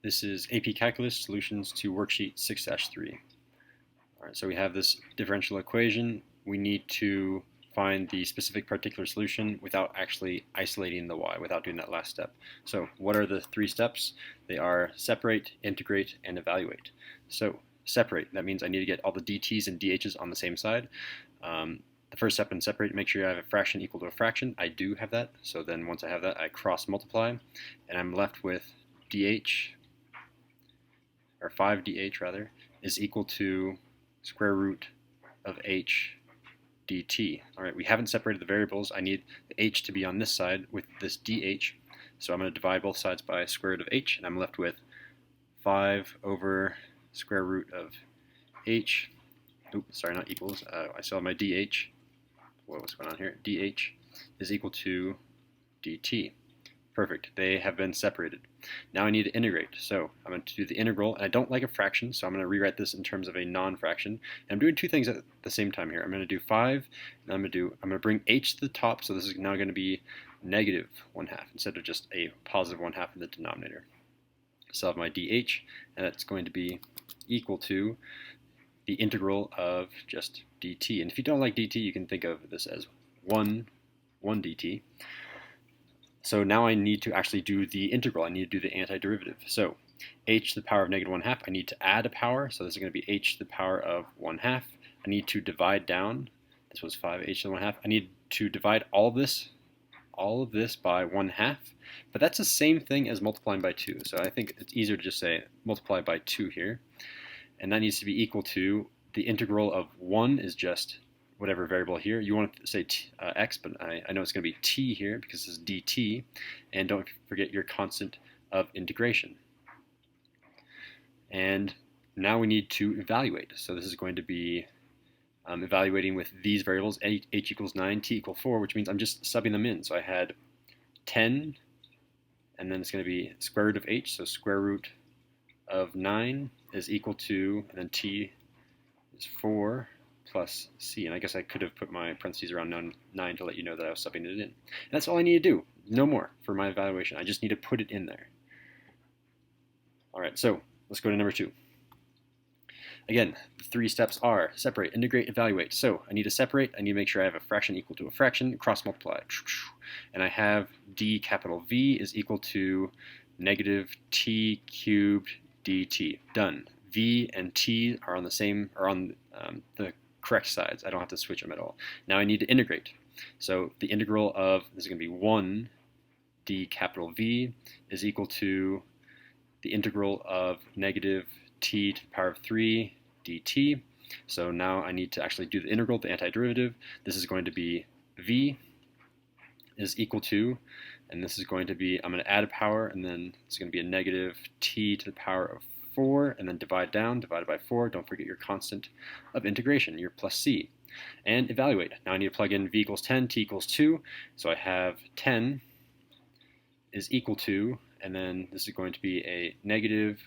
This is AP Calculus Solutions to Worksheet 6-3. All right, so we have this differential equation. We need to find the specific particular solution without actually isolating the y, without doing that last step. So what are the three steps? They are separate, integrate, and evaluate. So separate, that means I need to get all the dt's and dh's on the same side. The first step in separate, make sure you have a fraction equal to a fraction. I do have that, so then once I have that, I cross multiply, and I'm left with dh, or 5dh rather, is equal to square root of h dt. All right, we haven't separated the variables. I need the h to be on this side with this dh, so I'm going to divide both sides by square root of h, and I'm left with 5 over square root of h. Oops, sorry, not equals. I still have my dh. What's going on here? dh is equal to dt. Perfect. They have been separated. Now I need to integrate. So I'm going to do the integral, and I don't like a fraction, so I'm going to rewrite this in terms of a non-fraction. And I'm doing two things at the same time here. I'm going to do 5, and I'm going to bring h to the top, so this is now going to be negative 1/2 instead of just a positive 1/2 in the denominator. So I have my dh, and that's going to be equal to the integral of just dt. And if you don't like dt, you can think of this as 1 dt. So now I need to actually do the integral. I need to do the antiderivative. So h to the power of negative 1/2, I need to add a power. So this is going to be h to the power of 1/2. I need to divide down. This was 5h to the 1/2. I need to divide all of this by 1/2. But that's the same thing as multiplying by 2. So I think it's easier to just say multiply by 2 here. And that needs to be equal to the integral of 1 is just whatever variable here. You want to say x, but I know it's going to be t here because this is dt. And don't forget your constant of integration. And now we need to evaluate. So this is going to be evaluating with these variables, h equals 9, t equals 4, which means I'm just subbing them in. So I had 10, and then it's going to be square root of h, so square root of 9 is equal to, and then t is 4 plus c, and I guess I could have put my parentheses around 9 to let you know that I was subbing it in. And that's all I need to do, no more for my evaluation. I just need to put it in there. All right, so let's go to number 2. Again, the three steps are separate, integrate, evaluate. So I need to separate. I need to make sure I have a fraction equal to a fraction, cross multiply. And I have d capital V is equal to negative t cubed dt. Done. V and t are on the correct sides. I don't have to switch them at all. Now I need to integrate. So the integral of, this is going to be 1 d capital V is equal to the integral of negative t to the power of 3 dt. So now I need to actually do the integral, the antiderivative. This is going to be v is equal to, and this is going to be, I'm going to add a power, and then it's going to be a negative t to the power of 4, and then divide down, divided by 4. Don't forget your constant of integration, your plus c. And evaluate. Now I need to plug in v equals 10, t equals 2. So I have 10 is equal to, and then this is going to be a negative,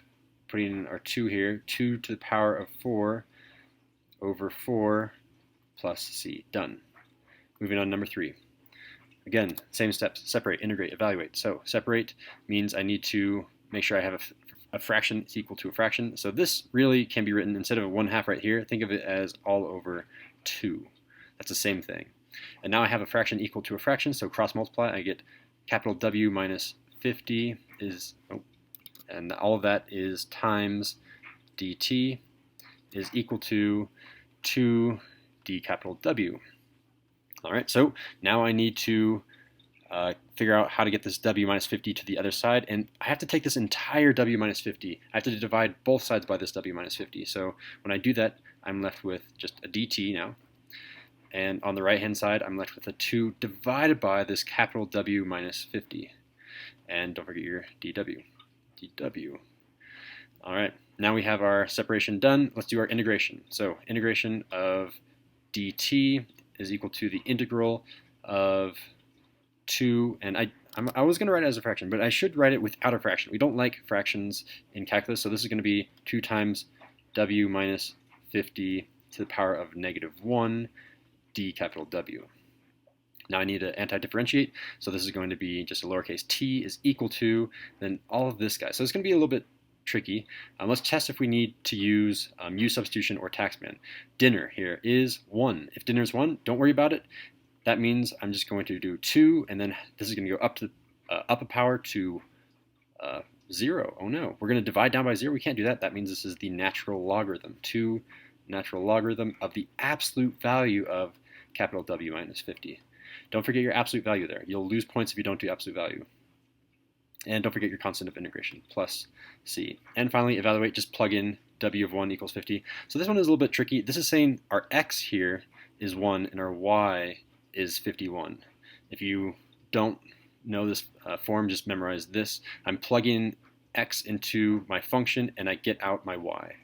putting in our 2 here, 2 to the power of 4 over 4 plus c. Done. Moving on to number 3. Again, same steps, separate, integrate, evaluate. So separate means I need to make sure I have a fraction is equal to a fraction. So this really can be written, instead of 1/2 right here, think of it as all over 2. That's the same thing. And now I have a fraction equal to a fraction, so cross multiply, I get capital W minus 50 is, and all of that is times dt is equal to 2 d capital W. All right, so now I need to figure out how to get this W minus 50 to the other side, and I have to take this entire W minus 50. I have to divide both sides by this W minus 50. So when I do that, I'm left with just a dt now. And on the right-hand side, I'm left with a 2 divided by this capital W minus 50. And don't forget your dW. dW. All right, now we have our separation done. Let's do our integration. So integration of dt is equal to the integral of 2, and I was going to write it as a fraction, but I should write it without a fraction. We don't like fractions in calculus, so this is going to be 2 times W minus 50 to the power of negative 1 d capital W. Now I need to anti-differentiate, so this is going to be just a lowercase t is equal to, then all of this guy. So it's going to be a little bit tricky. Let's test if we need to use U substitution or taxman. Dinner here is 1. If dinner is 1, don't worry about it. That means I'm just going to do 2, and then this is going to go up to up a power to 0. Oh no, we're going to divide down by 0. We can't do that. That means this is the natural logarithm. 2 natural logarithm of the absolute value of capital W minus 50. Don't forget your absolute value there. You'll lose points if you don't do absolute value. And don't forget your constant of integration, plus C. And finally, evaluate, just plug in W of 1 equals 50. So this one is a little bit tricky. This is saying our X here is 1 and our Y is 51. If you don't know this form, just memorize this. I'm plugging X into my function and I get out my Y.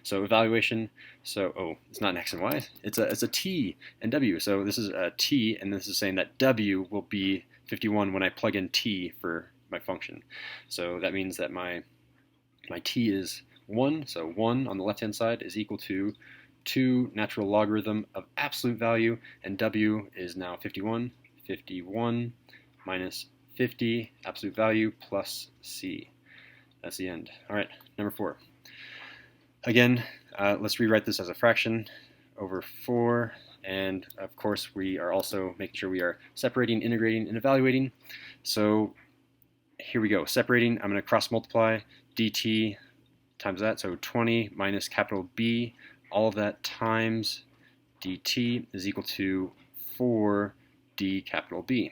So evaluation, it's not an X and Y, it's a T and W. So this is a T, and this is saying that W will be 51 when I plug in T for my function. So that means that my T is 1, so 1 on the left-hand side is equal to 2 natural logarithm of absolute value, and W is now 51. 51 minus 50, absolute value, plus C. That's the end. All right, number 4. Again, let's rewrite this as a fraction over 4, and of course we are also making sure we are separating, integrating, and evaluating. So here we go. Separating, I'm going to cross multiply dt times that, so 20 minus capital B, all of that times dt is equal to 4d capital B.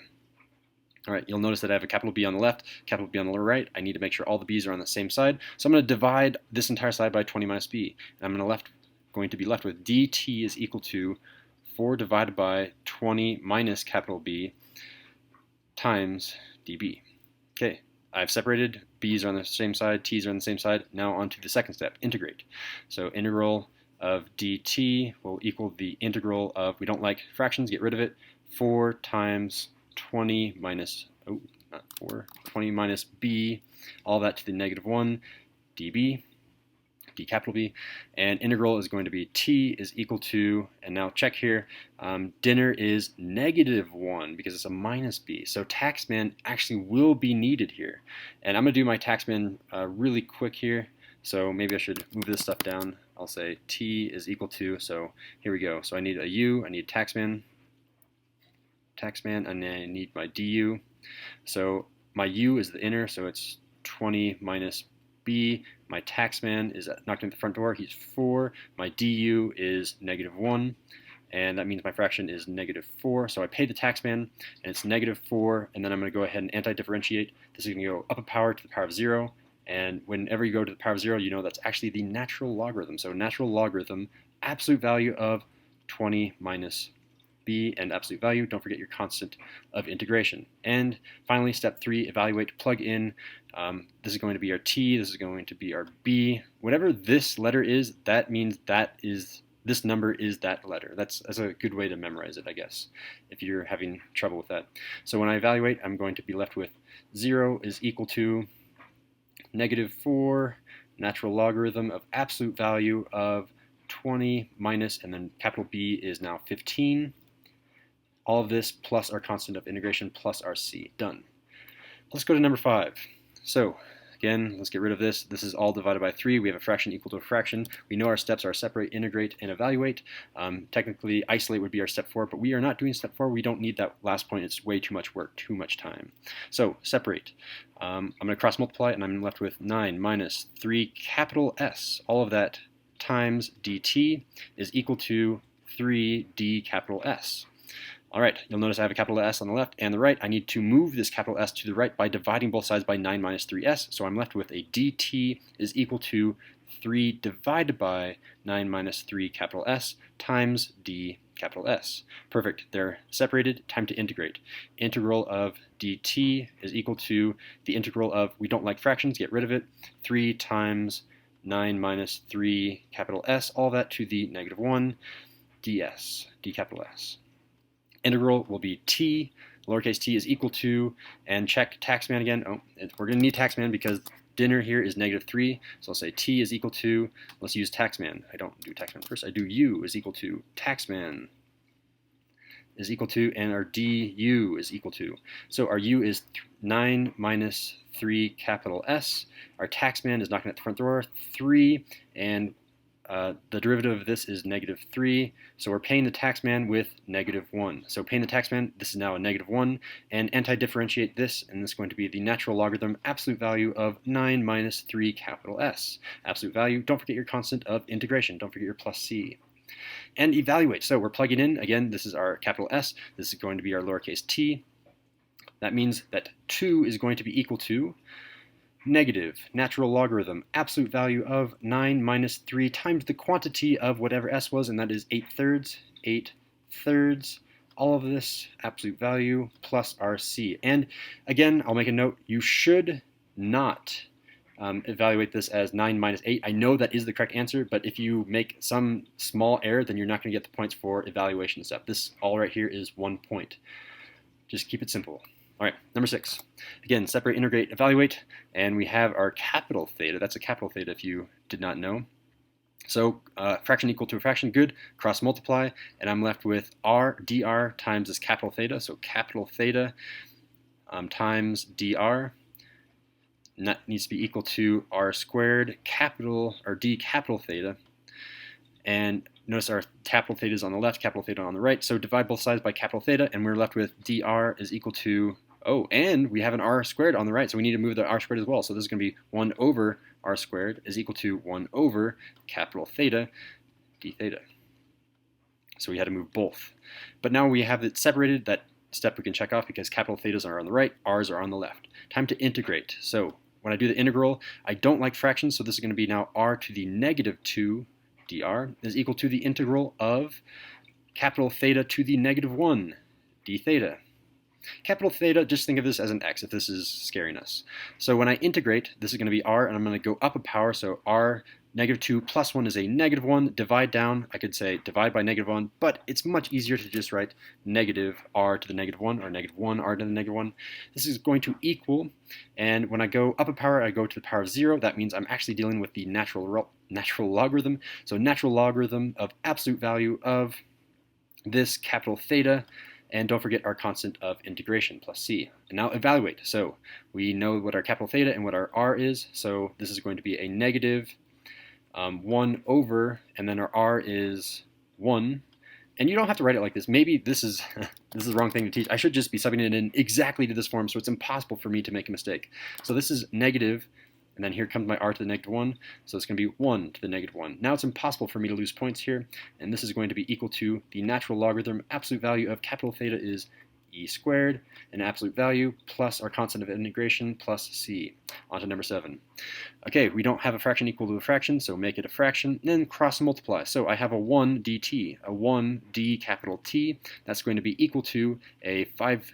All right, you'll notice that I have a capital B on the left, capital B on the right. I need to make sure all the B's are on the same side. So I'm going to divide this entire side by 20 minus B. And I'm going to be left with dt is equal to 4 divided by 20 minus capital B times dB. Okay, I've separated. B's are on the same side, T's are on the same side. Now on to the second step, integrate. So integral of dt will equal the integral of, we don't like fractions, get rid of it, 4 times 20 minus, 20 minus B, all that to the negative 1 dB, d capital B, and integral is going to be T is equal to, and now check here, dinner is negative 1 because it's a minus B, so taxman actually will be needed here. And I'm going to do my taxman really quick here, so maybe I should move this stuff down. I'll say T is equal to, so here we go. So I need a U, I need taxman, and I need my du. So my u is the inner, so it's 20 minus b. My taxman is knocking at the front door, he's 4. My du is negative 1, and that means my fraction is negative 4. So I pay the taxman, and it's negative 4, and then I'm going to go ahead and anti-differentiate. This is going to go up a power to the power of 0, and whenever you go to the power of 0, you know that's actually the natural logarithm. So natural logarithm, absolute value of 20 minus B and absolute value. Don't forget your constant of integration. And finally, step 3, evaluate, plug in. This is going to be our T, this is going to be our B. Whatever this letter is, that means that is, this number is that letter. That's a good way to memorize it, I guess, if you're having trouble with that. So when I evaluate, I'm going to be left with 0 is equal to negative 4 natural logarithm of absolute value of 20 minus, and then capital B is now 15. All of this plus our constant of integration plus our C. Done. Let's go to number 5. So again, let's get rid of this. This is all divided by 3. We have a fraction equal to a fraction. We know our steps are separate, integrate, and evaluate. Technically, isolate would be our step 4, but we are not doing step 4. We don't need that last point. It's way too much work, too much time. So separate. I'm going to cross multiply, and I'm left with 9 minus 3 capital S. All of that times dt is equal to 3d capital S. All right, you'll notice I have a capital S on the left and the right. I need to move this capital S to the right by dividing both sides by 9 minus 3s. So I'm left with a dt is equal to 3 divided by 9 minus 3 capital S times d capital S. Perfect, they're separated, time to integrate. Integral of dt is equal to the integral of, we don't like fractions, get rid of it, 3 times 9 minus 3 capital S, all that to the negative 1 ds, d capital S. Integral will be t, lowercase t is equal to, and check taxman again. We're going to need taxman because dinner here is negative 3, so I'll say t is equal to, let's use taxman. I don't do taxman first, I do u is equal to taxman. is equal to, and our du is equal to. So our u is 9 minus 3 capital S. Our taxman is knocking at the front door, 3, and the derivative of this is negative 3, so we're paying the taxman with negative 1. So paying the taxman, this is now a negative 1, and anti-differentiate this, and this is going to be the natural logarithm absolute value of 9 minus 3 capital S. Absolute value, don't forget your constant of integration, don't forget your plus c. And evaluate, so we're plugging in, again, this is our capital S, this is going to be our lowercase t. That means that 2 is going to be equal to negative natural logarithm absolute value of 9 minus 3 times the quantity of whatever s was, and that is 8/3. 8/3. All of this absolute value plus rc. And again, I'll make a note, you should not evaluate this as 9 minus 8. I know that is the correct answer, but if you make some small error, then you're not going to get the points for evaluation step. This all right here is 1 point. Just keep it simple. All right, number 6. Again, separate, integrate, evaluate, and we have our capital theta. That's a capital theta if you did not know. So fraction equal to a fraction, good, cross multiply, and I'm left with r dr times this capital theta. So capital theta times dr, and that needs to be equal to r squared capital, or d capital theta. And notice our capital theta is on the left, capital theta on the right. So divide both sides by capital theta, and we're left with dr is equal to, oh, and we have an r squared on the right, so we need to move the r squared as well. So this is going to be 1 over r squared is equal to 1 over capital theta d theta. So we had to move both. But now we have it separated. That step we can check off because capital thetas are on the right, r's are on the left. Time to integrate. So when I do the integral, I don't like fractions, so this is going to be now r to the negative 2 dr is equal to the integral of capital theta to the negative 1 d theta. Capital theta, just think of this as an x if this is scaring us. So when I integrate, this is going to be r, and I'm going to go up a power, so r negative 2 plus 1 is a negative 1. Divide down, I could say divide by negative 1, but it's much easier to just write negative r to the negative 1, or negative 1 r to the negative 1. This is going to equal, and when I go up a power, I go to the power of 0. That means I'm actually dealing with the natural logarithm. So natural logarithm of absolute value of this capital theta, and don't forget our constant of integration, plus c. And now evaluate. So we know what our capital theta and what our r is, so this is going to be a negative 1 over, and then our r is 1. And you don't have to write it like this. Maybe this is this is the wrong thing to teach. I should just be subbing it in exactly to this form, so it's impossible for me to make a mistake. So this is negative, and then here comes my r to the negative 1, so it's going to be 1 to the negative 1. Now it's impossible for me to lose points here, and this is going to be equal to the natural logarithm absolute value of capital theta is e squared, and absolute value plus our constant of integration plus c. On to number 7. Okay, we don't have a fraction equal to a fraction, so make it a fraction, and then cross multiply. So I have a 1 dt, a 1 d capital T, that's going to be equal to a 5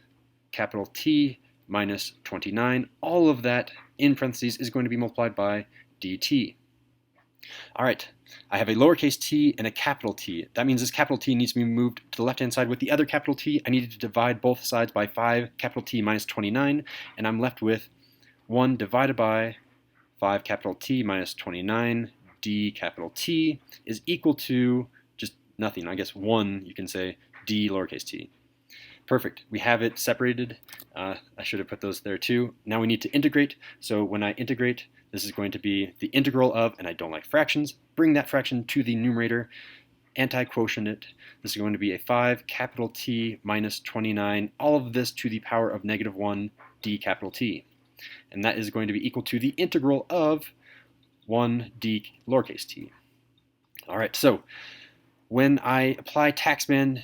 capital T minus 29. All of that in parentheses is going to be multiplied by dt. All right, I have a lowercase t and a capital T. That means this capital T needs to be moved to the left-hand side with the other capital T. I needed to divide both sides by 5 capital T minus 29, and I'm left with 1 divided by 5 capital T minus 29 d capital T is equal to just nothing. I guess 1, you can say d lowercase t. Perfect. We have it separated. I should have put those there too. Now we need to integrate. So when I integrate, this is going to be the integral of, and I don't like fractions, bring that fraction to the numerator, anti-quotient it. This is going to be a 5 capital T minus 29, all of this to the power of negative 1 d capital T. And that is going to be equal to the integral of 1 d lowercase t. All right, so when I apply taxman,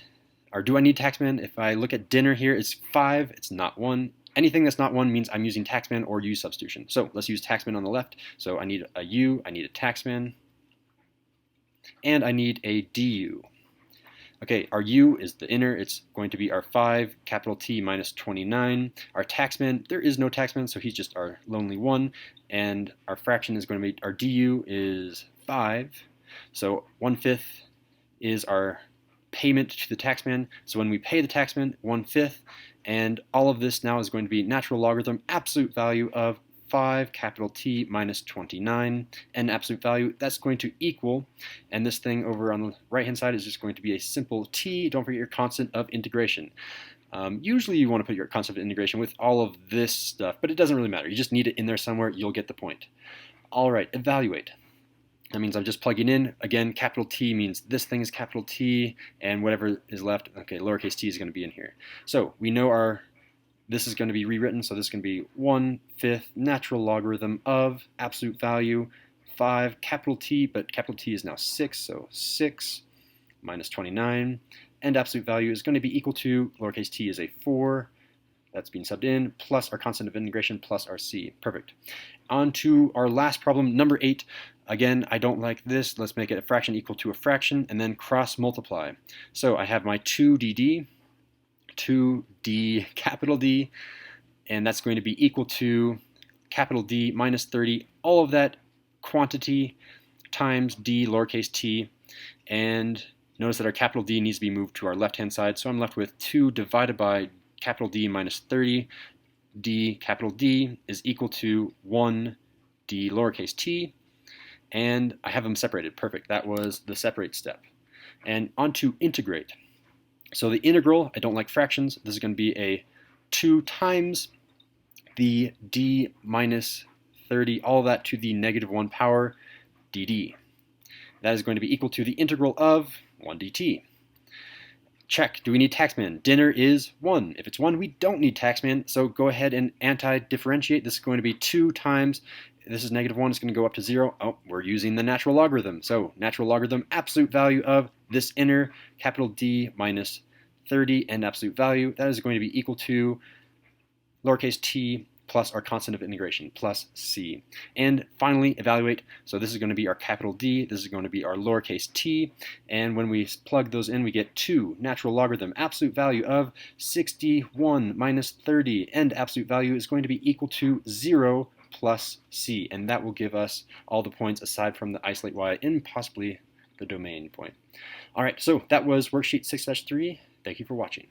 or do I need taxman? If I look at dinner here, it's 5, it's not 1. Anything that's not 1 means I'm using taxman or u substitution. So let's use taxman on the left. So I need a u, I need a taxman, and I need a du. Okay, our u is the inner. It's going to be our 5 capital T minus 29. Our taxman, there is no taxman, so he's just our lonely 1. And our fraction is going to be, our du is 5. So 1/5 is our payment to the taxman. So when we pay the taxman, 1/5, and all of this now is going to be natural logarithm absolute value of 5 capital T minus 29, and absolute value, that's going to equal, and this thing over on the right-hand side is just going to be a simple t. Don't forget your constant of integration. Usually you want to put your constant of integration with all of this stuff, but it doesn't really matter. You just need it in there somewhere. You'll get the point. All right, evaluate. That means I'm just plugging in. Again, capital T means this thing is capital T, and whatever is left, okay, lowercase t is going to be in here. So we know this is going to be rewritten, so this is going to be 1/5 natural logarithm of absolute value 5 capital T, but capital T is now 6, so 6 minus 29, and absolute value is going to be equal to, lowercase t is a 4, that's being subbed in, plus our constant of integration plus our c. Perfect. On to our last problem, number 8. Again, I don't like this. Let's make it a fraction equal to a fraction, and then cross multiply. So I have my 2dd, 2d capital D, and that's going to be equal to capital D minus 30, all of that quantity times d lowercase t, and notice that our capital D needs to be moved to our left-hand side, so I'm left with 2 divided by capital D minus 30, d capital D is equal to 1 d lowercase t, and I have them separated. Perfect. That was the separate step. And on to integrate. So the integral, I don't like fractions. This is going to be a 2 times the d minus 30, all of that to the negative 1 power dd. That is going to be equal to the integral of 1 dt. Check. Do we need Taxman? Dinner is 1. If it's 1, we don't need Taxman, so go ahead and anti-differentiate. This is going to be 2 times, this is negative 1, it's going to go up to 0. Oh, we're using the natural logarithm. So natural logarithm, absolute value of this inner capital D minus 30 and absolute value, that is going to be equal to lowercase t plus our constant of integration plus c. And finally, evaluate. So this is going to be our capital D, this is going to be our lowercase t, and when we plug those in, we get 2 natural logarithm absolute value of 61 minus 30, and absolute value is going to be equal to 0 plus c, and that will give us all the points aside from the isolate y and possibly the domain point. All right, so that was worksheet 6-3. Thank you for watching.